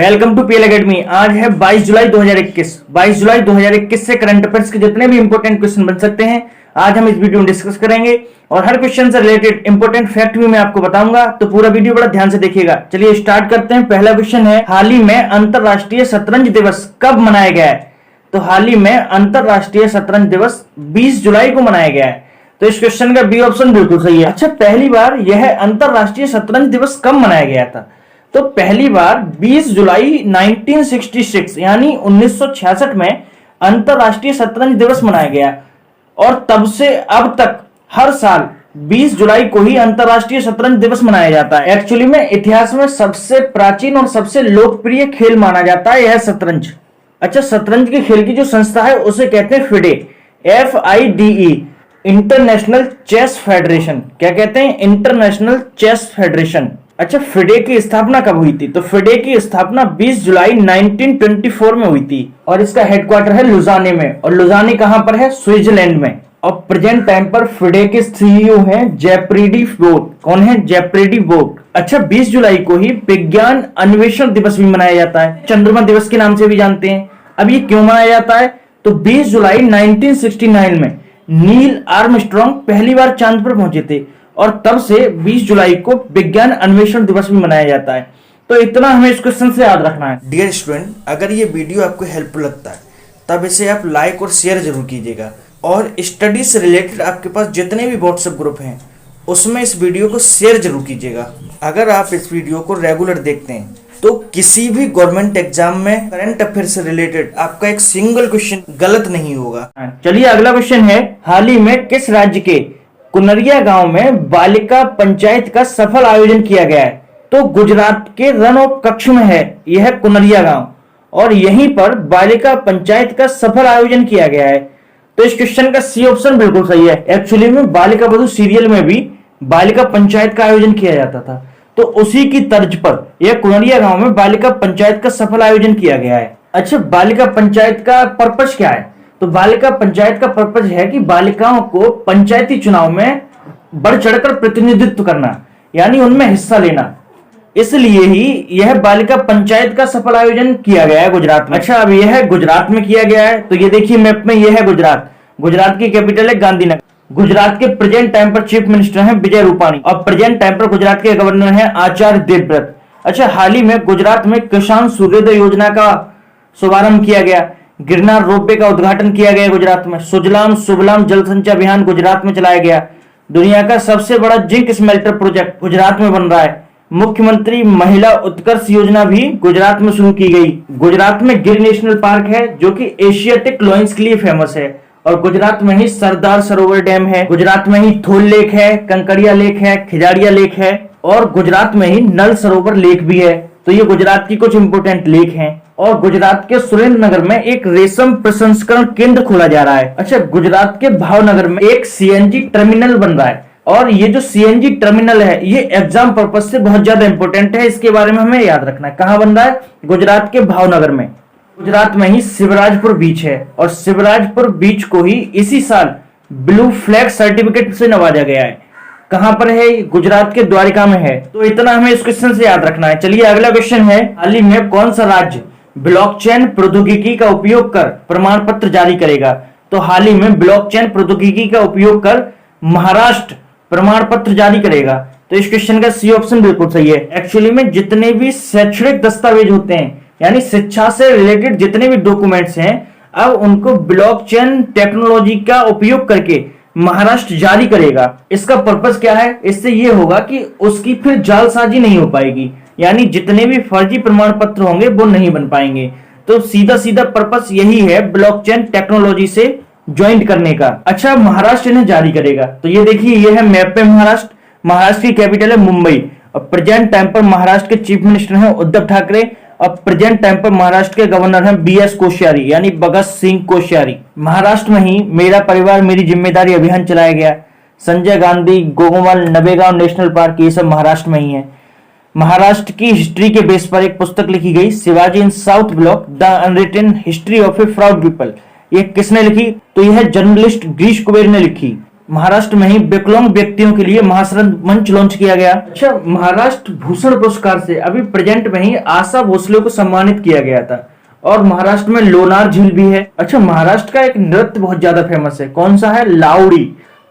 Welcome to PL academy. आज है 22 जुलाई 2021। 22 जुलाई 2021 से करंट अफेयर्स के जितने भी इंपॉर्टेंट क्वेश्चन बन सकते हैं आज हम इस वीडियो में डिस्कस करेंगे और हर क्वेश्चन से रिलेटेड इंपॉर्टेंट फैक्ट भी मैं आपको बताऊंगा, तो पूरा वीडियो बड़ा ध्यान से देखिएगा। चलिए स्टार्ट करते हैं। पहला क्वेश्चन है, हाल ही में अंतरराष्ट्रीय शतरंज दिवस कब मनाया गया है? तो हाल ही में अंतरराष्ट्रीय शतरंज दिवस 20 जुलाई को मनाया गया है। तो इस क्वेश्चन का बी ऑप्शन बिल्कुल सही है। अच्छा, पहली बार यह अंतरराष्ट्रीय शतरंज दिवस कब मनाया गया था? तो पहली बार 20 जुलाई 1966 यानी 1966 में अंतरराष्ट्रीय शतरंज दिवस मनाया गया और तब से अब तक हर साल 20 जुलाई को ही अंतरराष्ट्रीय शतरंज दिवस मनाया जाता है। एक्चुअली में इतिहास में सबसे प्राचीन और सबसे लोकप्रिय खेल माना जाता है यह शतरंज। अच्छा, शतरंज के खेल की जो संस्था है उसे कहते हैं FIDE, FIDE, international chess federation. क्या कहते हैं? International chess federation. अच्छा, FIDE की स्थापना कब हुई थी? तो FIDE की स्थापना 20 जुलाई 1924 में हुई थी और इसका हेडक्वार्टर है लुजाने में। और लुजाने कहां पर है? स्विट्जरलैंड में। और प्रेजेंट टाइम पर FIDE के CEO हैं जेफ्री बोट। कौन है? जेफ्री बोट। अच्छा, 20 जुलाई को ही विज्ञान अन्वेषण दिवस भी मनाया जाता है, चंद्रमा दिवस के नाम से भी जानते हैं। अब ये क्यों मनाया जाता है? तो 20 जुलाई 1969 में नील आर्मस्ट्रॉन्ग पहली बार चांद पर पहुंचे थे और तब से 20 जुलाई को विज्ञान अन्वेषण दिवस भी मनाया जाता है। तो इतना हमें इस क्वेश्चन से याद रखना है। डियर स्टूडेंट, अगर ये वीडियो आपको हेल्पफुल लगता है तब इसे आप लाइक और शेयर जरूर कीजिएगा और स्टडी से रिलेटेड आपके पास जितने भी व्हाट्सएप ग्रुप हैं उसमें इस वीडियो को शेयर जरूर कीजिएगा। अगर आप इस वीडियो को रेगुलर देखते हैं तो किसी भी गवर्नमेंट एग्जाम में करंट अफेयर से रिलेटेड आपका एक सिंगल क्वेश्चन गलत नहीं होगा। चलिए अगला क्वेश्चन है, हाल ही में किस राज्य के कुनरिया गांव में बालिका पंचायत का सफल आयोजन किया गया है? तो गुजरात के रण कच्छ में है यह कुनरिया गांव और यहीं पर बालिका पंचायत का सफल आयोजन किया गया है। तो इस क्वेश्चन का सी ऑप्शन बिल्कुल सही है। एक्चुअली में बालिका बधू सीरियल में भी बालिका पंचायत का आयोजन किया जाता था, तो उसी की तर्ज पर यह कुनरिया गांव में बालिका पंचायत का सफल आयोजन किया गया है। अच्छा, बालिका पंचायत का पर्पस क्या है? तो बालिका पंचायत का पर्पस है कि बालिकाओं को पंचायती चुनाव में बढ़ चढ़कर प्रतिनिधित्व करना, यानी उनमें हिस्सा लेना। इसलिए ही यह बालिका पंचायत का सफल आयोजन किया गया है गुजरात में। अच्छा, अब यह गुजरात में किया गया है, तो ये देखिए मैप में यह है गुजरात। गुजरात की कैपिटल है गांधीनगर। गुजरात के प्रेजेंट टाइम पर चीफ मिनिस्टर हैं विजय रूपाणी और प्रेजेंट टाइम पर गुजरात के गवर्नर हैं आचार्य देवव्रत। अच्छा, हाल ही में गुजरात में किसान सूर्योदय योजना का शुभारंभ किया गया। गिरनार रोपवे का उद्घाटन किया गया गुजरात में। सुजलाम सुफलाम जल संचय अभियान गुजरात में चलाया गया। दुनिया का सबसे बड़ा जिंक स्मेल्टर प्रोजेक्ट गुजरात में बन रहा है। मुख्यमंत्री महिला उत्कर्ष योजना भी गुजरात में शुरू की गई। गुजरात में गिर नेशनल पार्क है जो कि एशियाटिक लॉयंस के लिए फेमस है और गुजरात में ही सरदार सरोवर डैम है। गुजरात में ही थोल लेक है, कंकड़िया लेक है, खिजाड़िया लेक है और गुजरात में ही नल सरोवर लेक भी है। तो ये गुजरात की कुछ इंपोर्टेंट लेक हैं। और गुजरात के सुरेंद्रनगर में एक रेशम प्रसंस्करण केंद्र खोला जा रहा है। अच्छा, गुजरात के भावनगर में एक CNG टर्मिनल बन रहा है और ये जो CNG टर्मिनल है ये एग्जाम पर्पज से बहुत ज्यादा इंपॉर्टेंट है, इसके बारे में हमें याद रखना है। कहां बन रहा है? गुजरात के भावनगर में। गुजरात में ही शिवराजपुर बीच है और शिवराजपुर बीच को ही इसी साल ब्लू फ्लैग सर्टिफिकेट से नवाजा गया है। कहां पर है? गुजरात के द्वारिका में है। तो इतना हमें इस क्वेश्चन से याद रखना है। चलिए अगला क्वेश्चन है, हाल ही में कौन सा राज्य ब्लॉकचेन प्रौद्योगिकी का उपयोग कर प्रमाण पत्र जारी करेगा? तो हाल ही में ब्लॉकचेन प्रौद्योगिकी का उपयोग कर महाराष्ट्र प्रमाण पत्र जारी करेगा। तो इस क्वेश्चन का सी ऑप्शन बिल्कुल सही है। एक्चुअली में जितने भी शैक्षणिक दस्तावेज होते हैं यानी शिक्षा से रिलेटेड जितने भी डॉक्यूमेंट्स हैं अब उनको ब्लॉकचेन टेक्नोलॉजी का उपयोग करके महाराष्ट्र जारी करेगा। इसका पर्पस क्या है? इससे ये होगा कि उसकी फिर जालसाजी नहीं हो पाएगी, यानी जितने भी फर्जी प्रमाण पत्र होंगे वो नहीं बन पाएंगे। तो सीधा सीधा पर्पस यही है ब्लॉकचेन टेक्नोलॉजी से ज्वाइन करने का। अच्छा, महाराष्ट्र इन्हें जारी करेगा। तो ये देखिए ये है मैप पे महाराष्ट्र। महाराष्ट्र की कैपिटल है मुंबई और प्रेजेंट टाइम पर महाराष्ट्र के चीफ मिनिस्टर हैं उद्धव ठाकरे और प्रेजेंट टाइम पर महाराष्ट्र के गवर्नर हैं BS कोश्यारी यानी भगत सिंह कोश्यारी। महाराष्ट्र में ही मेरा परिवार मेरी जिम्मेदारी अभियान चलाया गया। संजय गांधी गोगोमल नवेगांव नेशनल पार्क ये सब महाराष्ट्र में ही है। महाराष्ट्र की हिस्ट्री के बेस पर एक पुस्तक लिखी गई, Shivaji in South Block the unwritten history of a proud people. ये किसने लिखी? तो यह जर्नलिस्ट गिरीश कुबेर ने लिखी। महाराष्ट्र में ही विकलांग व्यक्तियों के लिए महाश्रम मंच लॉन्च किया गया। अच्छा, महाराष्ट्र भूषण पुरस्कार से अभी प्रेजेंट में ही आशा भोसले को सम्मानित किया गया था। और महाराष्ट्र में लोनार झील भी है। अच्छा, महाराष्ट्र का एक नृत्य बहुत ज्यादा फेमस है, कौन सा है? लावड़ी।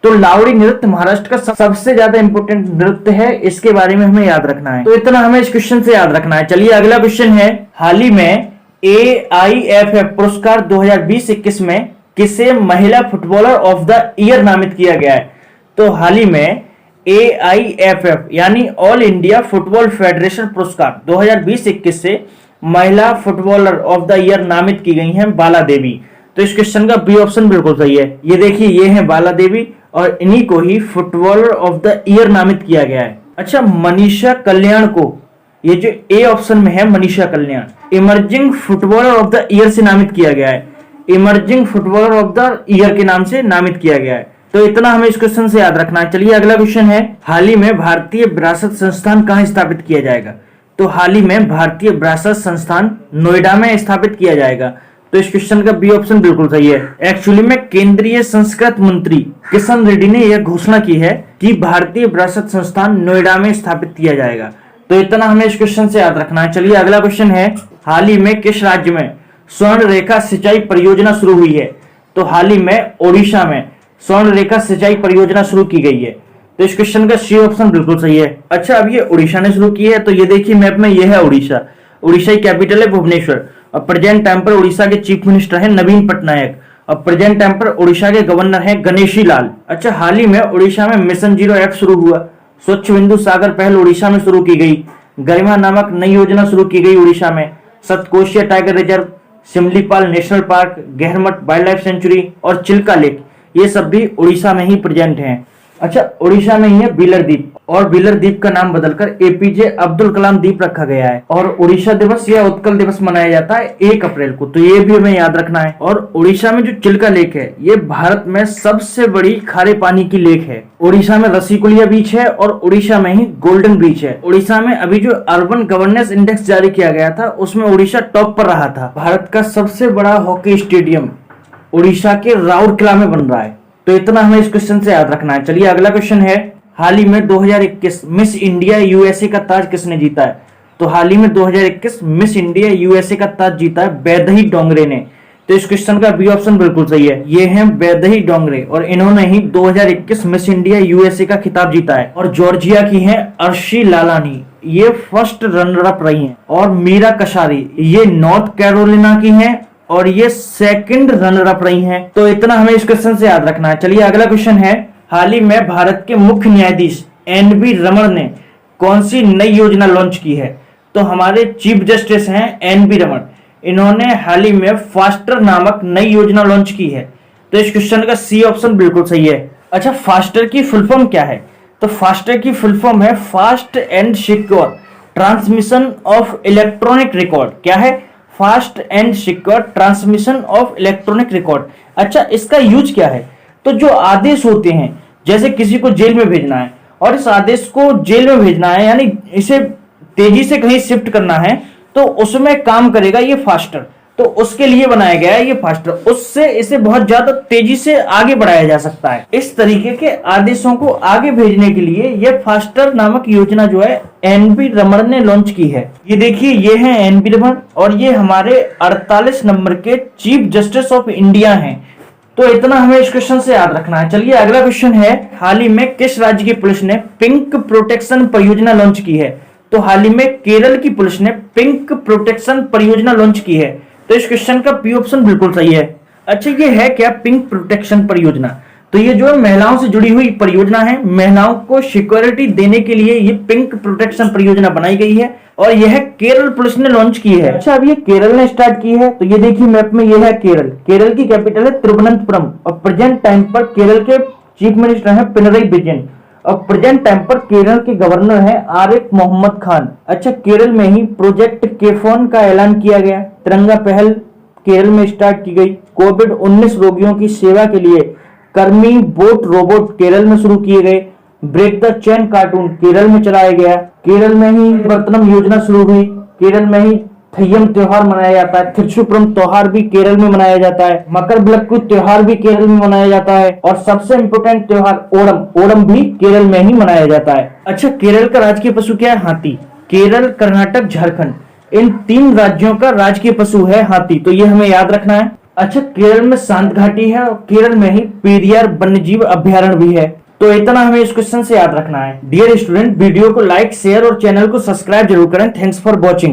तो लावड़ी नृत्य महाराष्ट्र का सबसे ज्यादा इंपॉर्टेंट नृत्य है, इसके बारे में हमें याद रखना है। तो इतना हमें इस क्वेश्चन से याद रखना है। चलिए अगला क्वेश्चन है, हाल ही में AIFF पुरस्कार 2020-21 में किसे महिला फुटबॉलर ऑफ द ईयर नामित किया गया है? तो हाल ही में AIFF यानी ऑल इंडिया फुटबॉल फेडरेशन पुरस्कार 2020-21 से महिला फुटबॉलर ऑफ द ईयर नामित की गई हैं बाला देवी। तो इस क्वेश्चन का बी ऑप्शन बिल्कुल सही है। ये देखिए, ये है बाला देवी और इन्हीं को ही फुटबॉलर ऑफ द ईयर नामित किया गया है। अच्छा, मनीषा कल्याण को, ये जो ए ऑप्शन में है Manisha Kalyan, emerging footballer of the year से नामित किया गया है। Emerging footballer of the year के नाम से नामित किया गया है। तो इतना हमें इस क्वेश्चन से याद रखना है। चलिए अगला क्वेश्चन है, हाल ही में भारतीय विरासत संस्थान कहाँ स्थापित किया जाएगा? तो हाल ही में भारतीय विरासत संस्थान नोएडा में स्थापित किया जाएगा। तो इस क्वेश्चन का बी ऑप्शन बिल्कुल सही है। एक्चुअली में केंद्रीय संस्कृत मंत्री किशन रेड्डी ने यह घोषणा की है कि भारतीय विरासत संस्थान नोएडा में स्थापित किया जाएगा। तो इतना हमें इस क्वेश्चन से याद रखना है। चलिए अगला क्वेश्चन है, हाल ही में किस राज्य में स्वर्ण रेखा सिंचाई परियोजना शुरू हुई है? तो हाल ही में ओडिशा में स्वर्ण रेखा सिंचाई परियोजना शुरू की गई है। तो इस क्वेश्चन का सी ऑप्शन बिल्कुल सही है। अच्छा, अब ये उड़ीसा ने शुरू की है। तो ये देखिए मैप में, ये है उड़ीसा। उड़ीसा की कैपिटल है भुवनेश्वर और प्रेजेंट टाइम पर उड़ीसा के चीफ मिनिस्टर है नवीन पटनायक और प्रेजेंट टाइम पर उड़ीसा के गवर्नर है गणेशी लाल। अच्छा, हाल ही में उड़ीसा में मिशन 0 शुरू हुआ। स्वच्छ बिंदु सागर पहल उड़ीसा में शुरू की गई। गरिमा नामक नई योजना शुरू की गई उड़ीसा में। Satkosia tiger reserve, Simlipal national park, Gahirmatha wildlife sanctuary और चिल्का लेक, ये सब भी उड़ीसा में ही प्रेजेंट हैं। अच्छा, उड़ीसा में ही है बीलर द्वीप और बीलर द्वीप का नाम बदलकर APJ अब्दुल कलाम द्वीप रखा गया है। और उड़ीसा दिवस या उत्कल दिवस मनाया जाता है 1 अप्रैल को। तो ये भी हमें याद रखना है। और उड़ीसा में जो चिल्का लेक है, ये भारत में सबसे बड़ी खारे पानी की लेक है। उड़ीसा में रसीकुलिया बीच है और उड़ीसा में ही गोल्डन बीच है। उड़ीसा में अभी जो अर्बन गवर्नेंस इंडेक्स जारी किया गया था, उसमें उड़ीसा टॉप पर रहा था। भारत का सबसे बड़ा हॉकी स्टेडियम उड़ीसा के राउरकेला में बन रहा है। तो इतना हमें इस क्वेश्चन से याद रखना है। चलिए अगला क्वेश्चन है, हाल ही में 2021 मिस इंडिया USA का ताज किसने जीता है? तो हाल ही में 2021 मिस इंडिया USA का ताज जीता है वैदेही डोंगरे ने। तो इस क्वेश्चन का बी ऑप्शन बिल्कुल सही है। ये हैं वैदेही डोंगरे और इन्होंने ही 2021 मिस इंडिया USA का खिताब जीता है। और जॉर्जिया की हैं अर्शी लालानी, ये फर्स्ट रनर अप रही हैं। और मीरा कशारी, ये नॉर्थ कैरोलिना की हैं और ये सेकंड रनर अप रही हैं। तो इतना हमें इस क्वेश्चन से याद रखना है। चलिए अगला क्वेश्चन है, हाल ही में भारत के मुख्य न्यायाधीश NV रमन ने कौन सी नई योजना लॉन्च की है? तो हमारे चीफ जस्टिस हैं NV रमन, इन्होंने हाल ही में फास्टर नामक नई योजना लॉन्च की है। तो इस क्वेश्चन का सी ऑप्शन बिल्कुल सही है। अच्छा, फास्टर की फुल फॉर्म क्या है? तो फास्टर की फुल फॉर्म है fast and secure transmission of electronic record. क्या है? Fast and secure transmission of electronic record. अच्छा, इसका यूज क्या है? तो जो आदेश होते हैं, जैसे किसी को जेल में भेजना है और इस आदेश को जेल में भेजना है, यानी इसे तेजी से कहीं शिफ्ट करना है, तो उसमें काम करेगा ये फास्टर। तो उसके लिए बनाया गया है ये फास्टर, उससे इसे बहुत ज्यादा तेजी से आगे बढ़ाया जा सकता है। इस तरीके के आदेशों को आगे भेजने के लिए ये फास्टर नामक योजना जो है NV रमन ने लॉन्च की है। ये देखिए, ये है NV रमन और ये हमारे 48 नंबर के चीफ जस्टिस ऑफ इंडिया हैं। तो इतना हमें इस क्वेश्चन से याद रखना है। चलिए अगला क्वेश्चन है, हाल ही में किस राज्य की पुलिस ने पिंक प्रोटेक्शन परियोजना लॉन्च की है? तो हाल ही में केरल की पुलिस ने पिंक प्रोटेक्शन परियोजना लॉन्च की है। तो इस क्वेश्चन का पी ऑप्शन बिल्कुल सही है। अच्छा, ये है क्या पिंक प्रोटेक्शन परियोजना? तो ये जो है महिलाओं से जुड़ी हुई परियोजना है। महिलाओं को सिक्योरिटी देने के लिए ये पिंक प्रोटेक्शन परियोजना बनाई गई है और यह केरल पुलिस ने लॉन्च की है। अच्छा, अब ये केरल ने स्टार्ट की है। तो ये देखिए मैप में, ये है केरल। केरल की कैपिटल है तिरुवनंतपुरम और प्रेजेंट टाइम पर केरल के चीफ मिनिस्टर है पिनरई विजयन और प्रेजेंट टाइम पर केरल के गवर्नर है आरिफ मोहम्मद खान। अच्छा, केरल में ही प्रोजेक्ट केफोन का ऐलान किया गया। तिरंगा पहल केरल में स्टार्ट की गई। कोविड-19 रोगियों की सेवा के लिए कर्मी बोट रोबोट केरल में शुरू किए गए। Break the chain cartoon Kerala में चलाया गया। केरल में ही वर्तनम योजना शुरू हुई। केरल में ही थय्यम त्योहार मनाया जाता है, थिरुचुप्रम त्योहार भी केरल में मनाया जाता है, मकर विलक्कू त्योहार भी केरल में मनाया जाता है और सबसे इंपोर्टेंट त्योहार ओणम भी केरल में ही मनाया जाता है। अच्छा, केरल का राजकीय पशु क्या है? हाथी। केरल, कर्नाटक, झारखंड, इन 3 राज्यों का राजकीय पशु है हाथी, तो ये हमें याद रखना है। अच्छा, केरल में शांत घाटी है और केरल में ही पेरियार वन्यजीव अभ्यारण्य भी है, तो इतना हमें इस क्वेश्चन से याद रखना है। डियर स्टूडेंट, वीडियो को लाइक, शेयर और चैनल को सब्सक्राइब जरूर करें। Thanks for watching.